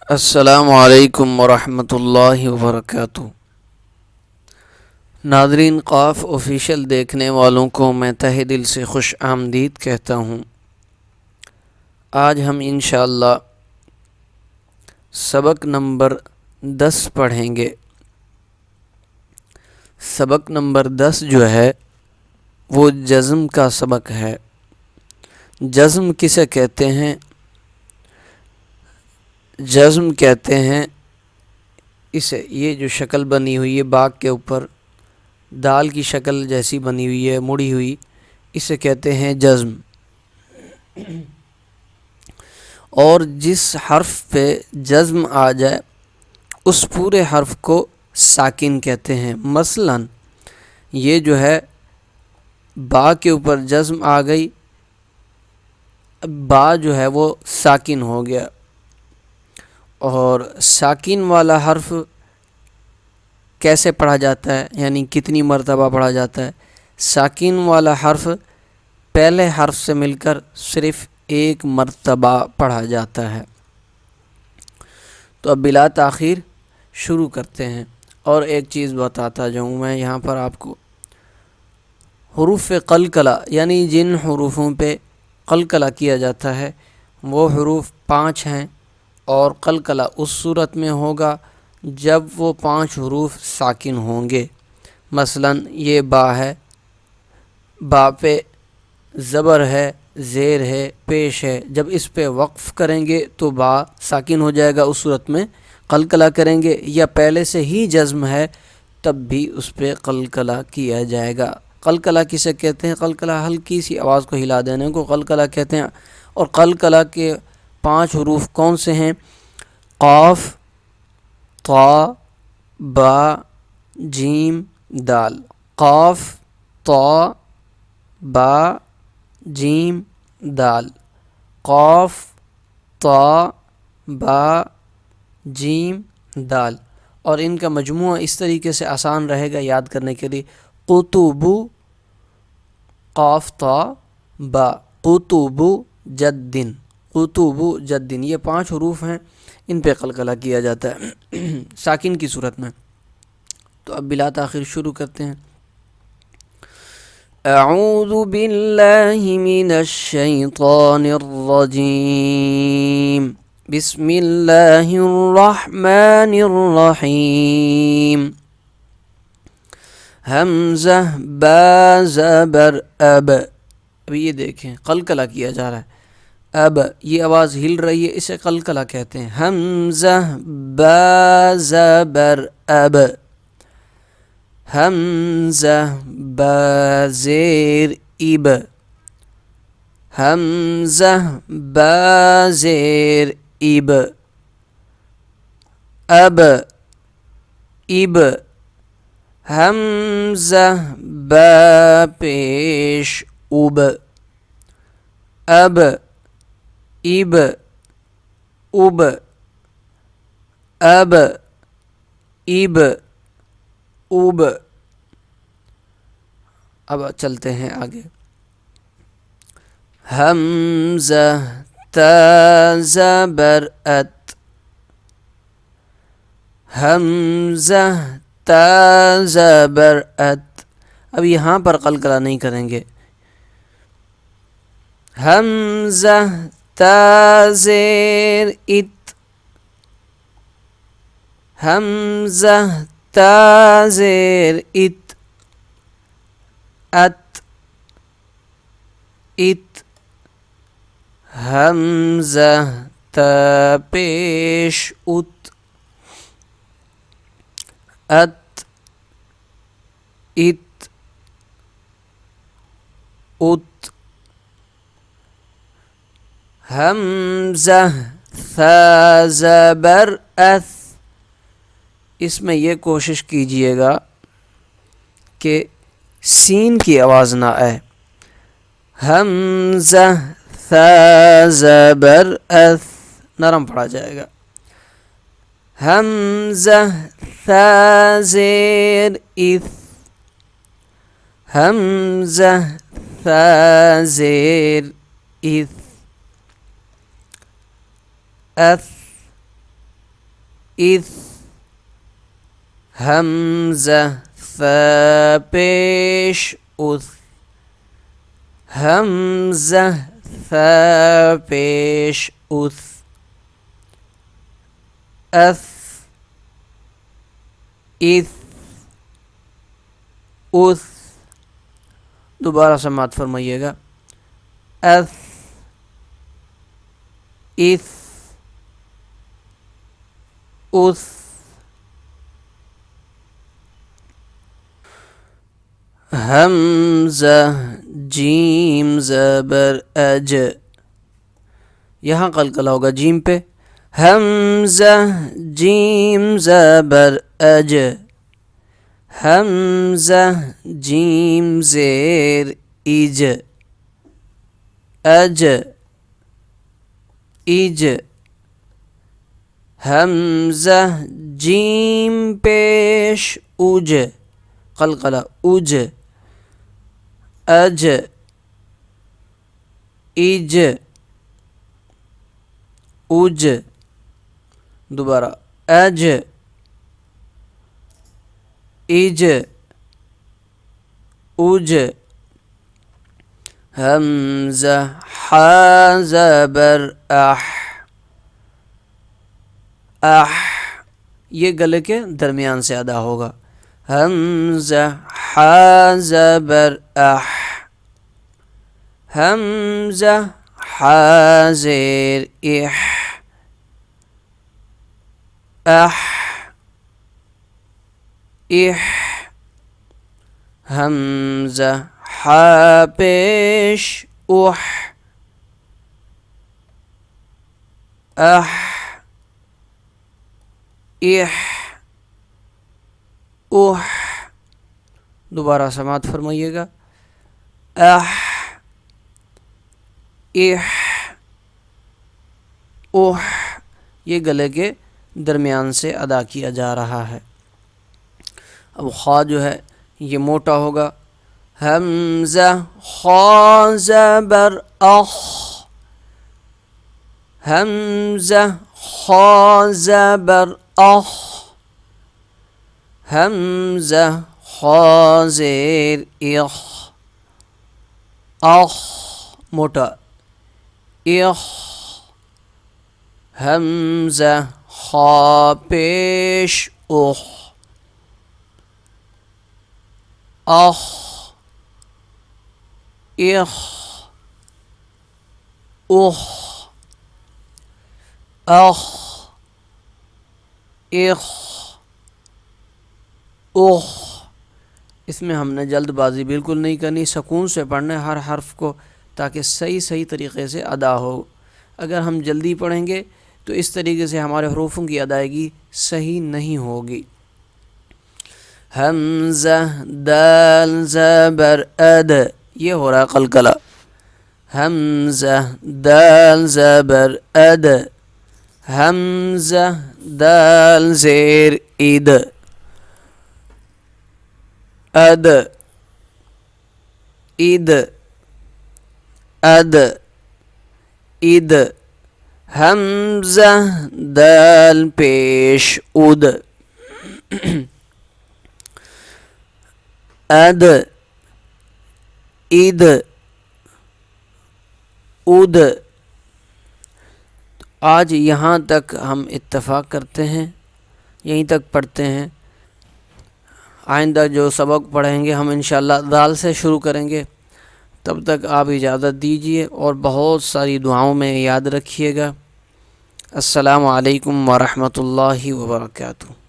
السلام علیکم ورحمۃ اللہ وبرکاتہ۔ ناظرین، قاف آفیشیل دیکھنے والوں کو میں تہہ دل سے خوش آمدید کہتا ہوں۔ آج ہم انشاءاللہ سبق نمبر 10 پڑھیں گے۔ سبق نمبر 10 جو ہے وہ جزم کا سبق ہے۔ جزم کسے کہتے ہیں؟ جزم کہتے ہیں اسے، یہ جو شکل بنی ہوئی ہے باغ کے اوپر، دال کی شکل جیسی بنی ہوئی ہے مڑی ہوئی، اسے کہتے ہیں جزم۔ اور جس حرف پہ جزم آ جائے اس پورے حرف کو ساکن کہتے ہیں۔ مثلاً یہ جو ہے با کے اوپر جزم آ گئی، با جو ہے وہ ساکن ہو گیا۔ اور ساکن والا حرف کیسے پڑھا جاتا ہے، یعنی کتنی مرتبہ پڑھا جاتا ہے؟ ساکن والا حرف پہلے حرف سے مل کر صرف ایک مرتبہ پڑھا جاتا ہے۔ تو اب بلا تاخیر شروع کرتے ہیں۔ اور ایک چیز بتاتا جاؤں میں یہاں پر آپ کو، حروف قلقلہ یعنی جن حروفوں پہ قلقلہ کیا جاتا ہے وہ حروف 5 ہیں، اور قلقلہ اس صورت میں ہوگا جب وہ 5 حروف ساکن ہوں گے۔ مثلاً یہ با ہے، با پہ زبر ہے، زیر ہے، پیش ہے، جب اس پہ وقف کریں گے تو با ساکن ہو جائے گا، اس صورت میں قلقلہ کریں گے۔ یا پہلے سے ہی جزم ہے تب بھی اس پہ قلقلہ کیا جائے گا۔ قلقلہ کسے کہتے ہیں؟ قلقلہ ہلکی سی آواز کو ہلا دینے کو قلقلہ کہتے ہیں۔ اور قلقلہ کے 5 حروف کون سے ہیں؟ قاف، طا، با، جیم، دال۔ قاف، طا، با، جیم، دال۔ قاف، طا، با، جیم، دال۔ اور ان کا مجموعہ اس طریقے سے آسان رہے گا یاد کرنے کے لیے، قطب، قاف، طا، با، قطب جدن، قطب جدن۔ یہ 5 حروف ہیں، ان پہ قلقلہ کیا جاتا ہے ساکن کی صورت میں۔ تو اب بلا تاخیر شروع کرتے ہیں۔ اعوذ باللہ من الشیطان الرجیم، بسم اللہ الرحمن الرحیم۔ حمزہ با زبر اب، ابھی یہ دیکھیں قلقلہ کیا جا رہا ہے، اب یہ آواز ہل رہی ہے، اسے قلقلہ کہتے ہیں۔ حمزہ با زبر اب، حمزہ با زیر اب، حمزہ با زیر اب، اب، اب، حمزہ با پیش اب، اب، اب، اب، اب، اب، اب۔ اب چلتے ہیں آگے۔ حمزہ تا زبر ات، حمزہ تا زبر ات۔ اب یہاں پر قلقلہ نہیں کریں گے۔ حمزہ تا زیر ات، حمزہ تا زیر ات، ات، ات، حمزہ تا پیش ات، ات، ات، ات۔ حمزہ ثا زبر اث، اس میں یہ کوشش کیجئے گا کہ سین کی آواز نہ آئے۔ حمزہ ثا زبر اث، نرم پڑھا جائے گا۔ حمزہ ثا زیر اث، حمزہ ثا زیر اث، اث اث، حمزہ ثا پیش اث، حمزہ ثا پیش اث، اث اث اث، دوبارہ سماعت فرمائیے گا، اث اث اث، حمزہ جیم زبر اج، یہاں قلقلہ ہوگا جیم پہ، حمزہ جیم زبر اج، حمزہ جیم زیر اج، اج اج، حمزہ جیم پیش اج، قلقلہ اج، اج اج اج، دوبارہ اج اج اج، حمزہ حا زبر اح، اح، یہ گلے کے درمیان سے ادا ہوگا، حمزہ حا زبر اح، حمزہ حا زیر اح، اح اح، حمزہ حا پیش اح، اح اح اح، دوبارہ سماعت فرمائیے گا، اح اح اح، یہ گلے کے درمیان سے ادا کیا جا رہا ہے۔ اب خا جو ہے یہ موٹا ہوگا، حمزہ خا زبر اخ، حمزہ خا زبر اخ، حمزہ خا زیر اخ، اخ موٹا، اخ، حمزہ خا پیش اخ، اخ اخ اخ، اخ اخ اخ، اس میں ہم نے جلد بازی بالکل نہیں کرنی، سکون سے پڑھنا ہے ہر حرف کو تاکہ صحیح طریقے سے ادا ہو۔ اگر ہم جلدی پڑھیں گے تو اس طریقے سے ہمارے حروفوں کی ادائیگی صحیح نہیں ہوگی۔ حمزہ دال زبر اد، یہ ہو رہا قلقلہ، حمزہ دال زبر اد، حمزہ دال زیر اد، اد اد اد اد، حمزہ دال پیش اد، اد اد اد۔ آج یہاں تک ہم اتفاق کرتے ہیں، یہیں تک پڑھتے ہیں۔ آئندہ جو سبق پڑھیں گے ہم انشاءاللہ دال سے شروع کریں گے۔ تب تک آپ اجازت دیجیے اور بہت ساری دعاؤں میں یاد رکھیے گا۔ السلام علیکم ورحمۃ اللہ وبرکاتہ۔